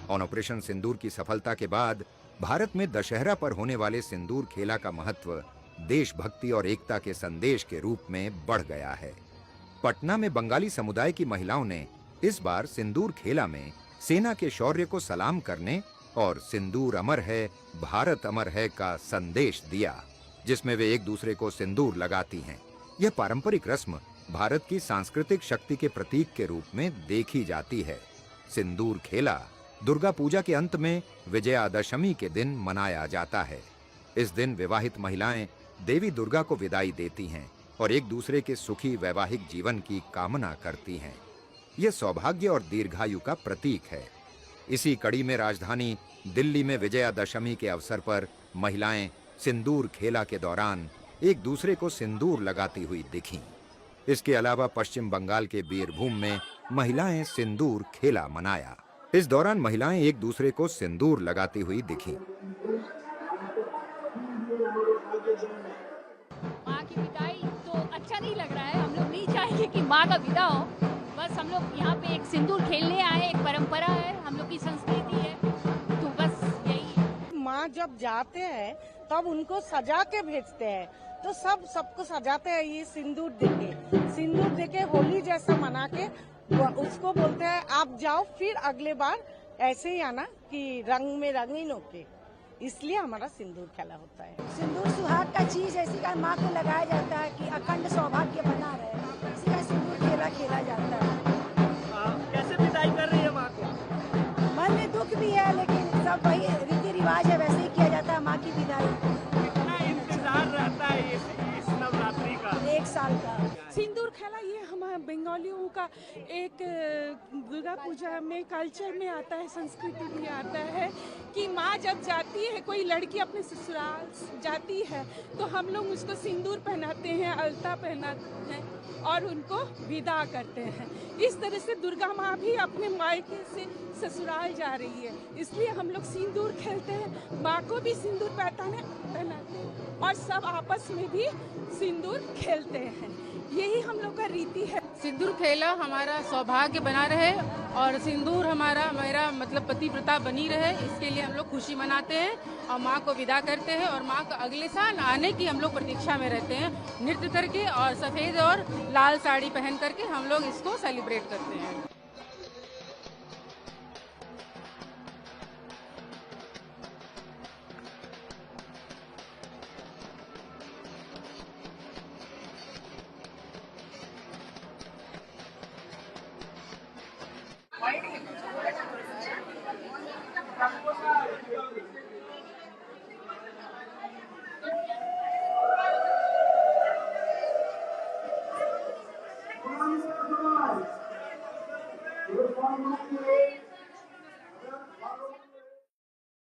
Operation सिंदूर की सफलता के बाद भारत में दशहरा पर होने वाले सिंदूर खेला का महत्व देशभक्ति और एकता के संदेश के रूप में बढ़ गया है। पटना में बंगाली समुदाय की महिलाओं ने इस बार सिंदूर खेला में सेना के शौर्य को सलाम करने और सिंदूर अमर है, भारत अमर है का संदेश दिया, जिसमें वे एक दूसरे को सिंदूर लगाती हैं। यह पारंपरिक रस्म भारत की सांस्कृतिक शक्ति के प्रतीक के रूप में देखी जाती है। सिंदूर खेला दुर्गा पूजा के अंत में विजयादशमी के दिन मनाया जाता है। इस दिन विवाहित महिलाएं देवी दुर्गा को विदाई देती हैं और एक दूसरे के सुखी वैवाहिक जीवन की कामना करती हैं। यह सौभाग्य और दीर्घायु का प्रतीक है। इसी कड़ी में राजधानी दिल्ली में विजयादशमी के अवसर पर महिलाएं सिंदूर खेला के दौरान एक दूसरे को सिंदूर लगाती हुई दिखीं। इसके अलावा पश्चिम बंगाल के बीरभूम में महिलाएं सिंदूर खेला मनाया। इस दौरान महिलाएं एक दूसरे को सिंदूर लगाती हुई दिखीं। माँ की विदाई तो अच्छा नहीं लग रहा है। हम लोग नहीं चाहेंगे कि माँ का विदा हो। बस हम लोग यहाँ पे एक सिंदूर खेलने आए, एक परंपरा है, हम लोग की संस्कृति है, तो बस यही। माँ जब जाते हैं तब उनको सजा के भेजते हैं, तो सबको सजाते हैं ये सिंदूर देके होली जैसा मना के उसको बोलते हैं आप जाओ, फिर अगले बार ऐसे ही आना कि रंग में रंगीन होके, इसलिए हमारा सिंदूर खेला होता है। सिंदूर सुहाग का चीज है, इसी का माँ को लगाया जाता है कि अखंड सौभाग्य बना रहे, इसी का सिंदूर खेला जाता है। कैसे विदाई कर रही है माँ को? मन में दुख भी है, लेकिन सब वही रीति रिवाज है, वैसे ही किया जाता है माँ की विदाई। कितना इंतजार रहता है इस नवरात्रि का? 1 साल का। सिंदूर खेला ये हमारे बंगालियों का एक दुर्गा पूजा में कल्चर में आता है, संस्कृति में आता है कि माँ जब जाती है, कोई लड़की अपने ससुराल जाती है तो हम लोग उसको सिंदूर पहनाते हैं, अलता पहनाते हैं और उनको विदा करते हैं। इस तरह से दुर्गा माँ भी अपने मायके से ससुराल जा रही है, इसलिए हम लोग सिंदूर खेलते हैं, माँ को भी सिंदूर पहनाते हैं और सब आपस में भी सिंदूर खेलते हैं। यही हम लोग का रीति है। सिंदूर खेला हमारा सौभाग्य बना रहे और सिंदूर मेरा मतलब पतिव्रता बनी रहे, इसके लिए हम लोग खुशी मनाते हैं और माँ को विदा करते हैं और माँ का अगले साल आने की हम लोग प्रतीक्षा में रहते हैं, नृत्य करके और सफ़ेद और लाल साड़ी पहन करके हम लोग इसको सेलिब्रेट करते हैं। Good